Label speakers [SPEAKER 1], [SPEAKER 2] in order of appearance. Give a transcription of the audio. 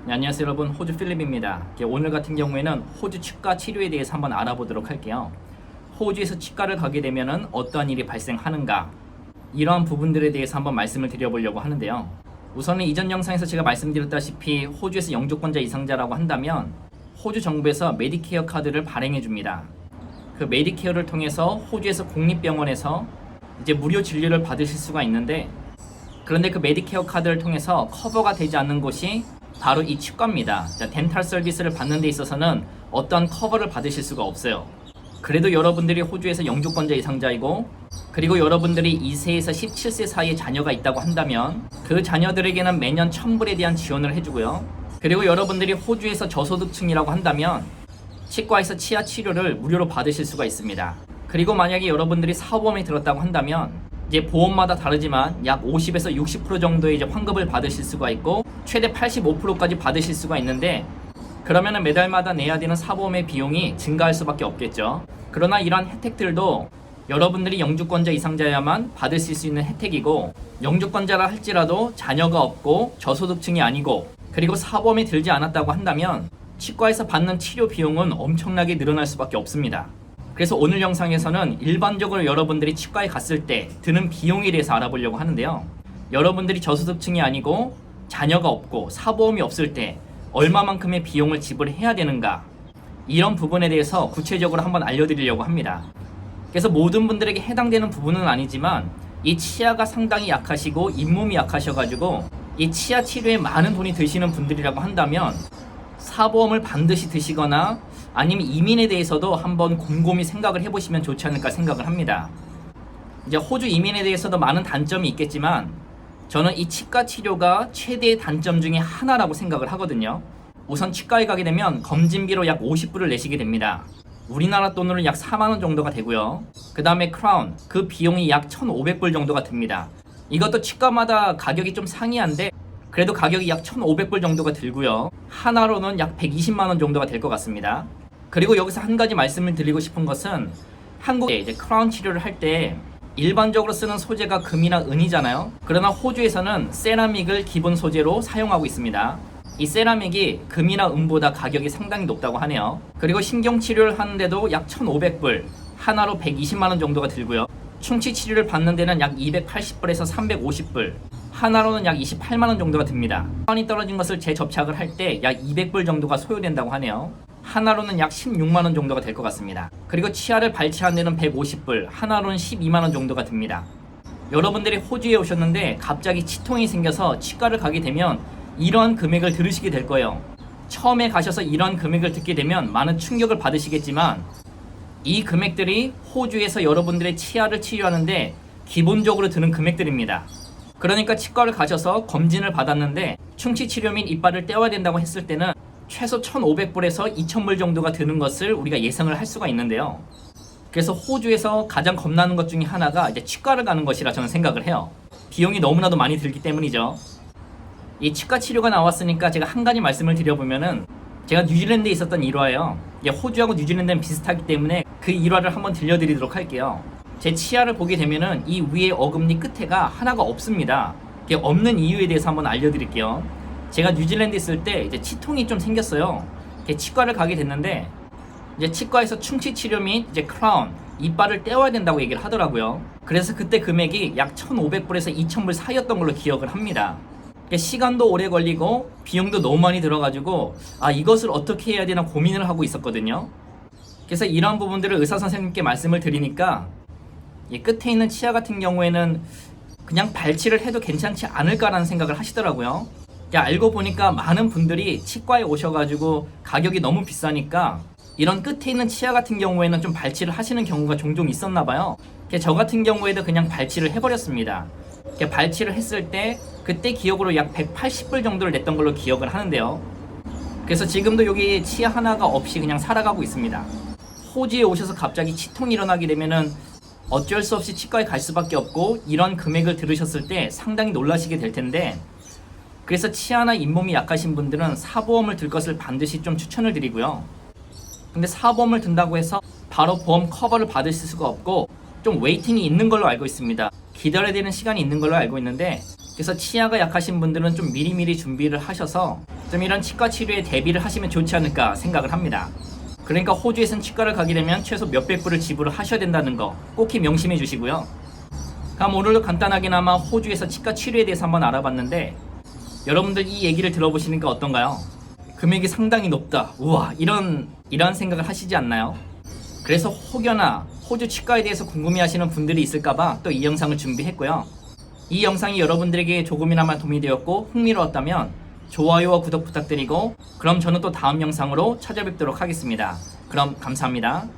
[SPEAKER 1] 네, 안녕하세요 여러분, 호주 필립입니다. 오늘 같은 경우에는 호주 치과 치료에 대해서 한번 알아보도록 할게요. 호주에서 치과를 가게 되면 어떠한 일이 발생하는가, 이러한 부분들에 대해서 한번 말씀을 드려보려고 하는데요. 우선은 이전 영상에서 제가 말씀드렸다시피 호주에서 영주권자 이상자라고 한다면 호주 정부에서 메디케어 카드를 발행해 줍니다. 그 메디케어를 통해서 호주에서 공립병원에서 이제 무료 진료를 받으실 수가 있는데, 그런데 그 메디케어 카드를 통해서 커버가 되지 않는 곳이 바로 이 치과입니다. 덴탈 서비스를 받는 데 있어서는 어떠한 커버를 받으실 수가 없어요. 그래도 여러분들이 호주에서 영주권자 이상자이고, 그리고 여러분들이 2세에서 17세 사이에 자녀가 있다고 한다면 그 자녀들에게는 매년 1000불에 대한 지원을 해주고요. 그리고 여러분들이 호주에서 저소득층이라고 한다면 치과에서 치아 치료를 무료로 받으실 수가 있습니다. 그리고 만약에 여러분들이 사보험에 들었다고 한다면 이제 보험마다 다르지만 약 50에서 60% 정도의 이제 환급을 받으실 수가 있고, 최대 85%까지 받으실 수가 있는데, 그러면은 매달마다 내야 되는 사보험의 비용이 증가할 수밖에 없겠죠. 그러나 이러한 혜택들도 여러분들이 영주권자 이상자야만 받으실 수 있는 혜택이고, 영주권자라 할지라도 자녀가 없고 저소득층이 아니고 그리고 사보험에 들지 않았다고 한다면 치과에서 받는 치료 비용은 엄청나게 늘어날 수밖에 없습니다. 그래서 오늘 영상에서는 일반적으로 여러분들이 치과에 갔을 때 드는 비용에 대해서 알아보려고 하는데요. 여러분들이 저소득층이 아니고 자녀가 없고 사보험이 없을 때 얼마만큼의 비용을 지불해야 되는가, 이런 부분에 대해서 구체적으로 한번 알려드리려고 합니다. 그래서 모든 분들에게 해당되는 부분은 아니지만 이 치아가 상당히 약하시고 잇몸이 약하셔가지고 이 치아 치료에 많은 돈이 드시는 분들이라고 한다면 사보험을 반드시 드시거나 아니면 이민에 대해서도 한번 곰곰이 생각을 해보시면 좋지 않을까 생각을 합니다. 이제 호주 이민에 대해서도 많은 단점이 있겠지만 저는 이 치과 치료가 최대의 단점 중에 하나라고 생각을 하거든요. 우선 치과에 가게 되면 검진비로 약 50불을 내시게 됩니다. 우리나라 돈으로 약 4만원 정도가 되고요. 그 다음에 크라운, 그 비용이 약 1,500불 정도가 듭니다. 이것도 치과마다 가격이 좀 상이한데 그래도 가격이 약 1,500불 정도가 들고요. 하나로는 약 120만원 정도가 될 것 같습니다. 그리고 여기서 한 가지 말씀을 드리고 싶은 것은, 한국에 이제 크라운 치료를 할 때 일반적으로 쓰는 소재가 금이나 은이잖아요. 그러나 호주에서는 세라믹을 기본 소재로 사용하고 있습니다. 이 세라믹이 금이나 은보다 가격이 상당히 높다고 하네요. 그리고 신경치료를 하는데도 약 1,500불, 하나로 120만원 정도가 들고요. 충치 치료를 받는 데는 약 280불에서 350불, 하나로는 약 28만원 정도가 듭니다. 크라운이 떨어진 것을 재접착을 할 때 약 200불 정도가 소요된다고 하네요. 하나로는 약 16만원 정도가 될 것 같습니다. 그리고 치아를 발치하는 데는 150불, 하나로는 12만원 정도가 듭니다. 여러분들이 호주에 오셨는데 갑자기 치통이 생겨서 치과를 가게 되면 이러한 금액을 들으시게 될 거예요. 처음에 가셔서 이러한 금액을 듣게 되면 많은 충격을 받으시겠지만 이 금액들이 호주에서 여러분들의 치아를 치료하는데 기본적으로 드는 금액들입니다. 그러니까 치과를 가셔서 검진을 받았는데 충치 치료 및 이빨을 떼어야 된다고 했을 때는 최소 1,500불에서 2,000불 정도가 드는 것을 우리가 예상을 할 수가 있는데요. 그래서 호주에서 가장 겁나는 것 중에 하나가 이제 치과를 가는 것이라 저는 생각을 해요. 비용이 너무나도 많이 들기 때문이죠. 이 치과 치료가 나왔으니까 제가 한 가지 말씀을 드려보면은, 제가 뉴질랜드에 있었던 일화예요. 호주하고 뉴질랜드는 비슷하기 때문에 그 일화를 한번 들려드리도록 할게요. 제 치아를 보게 되면은 이 위에 어금니 끝에가 하나가 없습니다. 없는 이유에 대해서 한번 알려드릴게요. 제가 뉴질랜드에 있을 때 이제 치통이 좀 생겼어요. 치과를 가게 됐는데 이제 치과에서 충치 치료 및 이제 크라운, 이빨을 떼어야 된다고 얘기를 하더라고요. 그래서 그때 금액이 약 1,500불에서 2,000불 사이였던 걸로 기억을 합니다. 시간도 오래 걸리고 비용도 너무 많이 들어가지고 이것을 어떻게 해야 되나 고민을 하고 있었거든요. 그래서 이런 부분들을 의사 선생님께 말씀을 드리니까 끝에 있는 치아 같은 경우에는 그냥 발치를 해도 괜찮지 않을까라는 생각을 하시더라고요. 알고 보니까 많은 분들이 치과에 오셔가지고 가격이 너무 비싸니까 이런 끝에 있는 치아 같은 경우에는 좀 발치를 하시는 경우가 종종 있었나 봐요. 저 같은 경우에도 그냥 발치를 해버렸습니다. 발치를 했을 때 그때 기억으로 약 180불 정도를 냈던 걸로 기억을 하는데요. 그래서 지금도 여기 치아 하나가 없이 그냥 살아가고 있습니다. 호주에 오셔서 갑자기 치통이 일어나게 되면은 어쩔 수 없이 치과에 갈 수밖에 없고, 이런 금액을 들으셨을 때 상당히 놀라시게 될 텐데, 그래서 치아나 잇몸이 약하신 분들은 사보험을 들 것을 반드시 좀 추천을 드리고요. 근데 사보험을 든다고 해서 바로 보험 커버를 받으실 수가 없고 좀 웨이팅이 있는 걸로 알고 있습니다. 기다려야 되는 시간이 있는 걸로 알고 있는데, 그래서 치아가 약하신 분들은 좀 미리미리 준비를 하셔서 좀 이런 치과 치료에 대비를 하시면 좋지 않을까 생각을 합니다. 그러니까 호주에선 치과를 가게 되면 최소 몇백 불을 지불을 하셔야 된다는 거 꼭히 명심해 주시고요. 그럼 오늘도 간단하게나마 호주에서 치과 치료에 대해서 한번 알아봤는데 여러분들 이 얘기를 들어보시니까 어떤가요? 금액이 상당히 높다. 우와, 이런 생각을 하시지 않나요? 그래서 혹여나 호주 치과에 대해서 궁금해하시는 분들이 있을까봐 또 이 영상을 준비했고요. 이 영상이 여러분들에게 조금이나마 도움이 되었고 흥미로웠다면 좋아요와 구독 부탁드리고 그럼 저는 또 다음 영상으로 찾아뵙도록 하겠습니다. 그럼 감사합니다.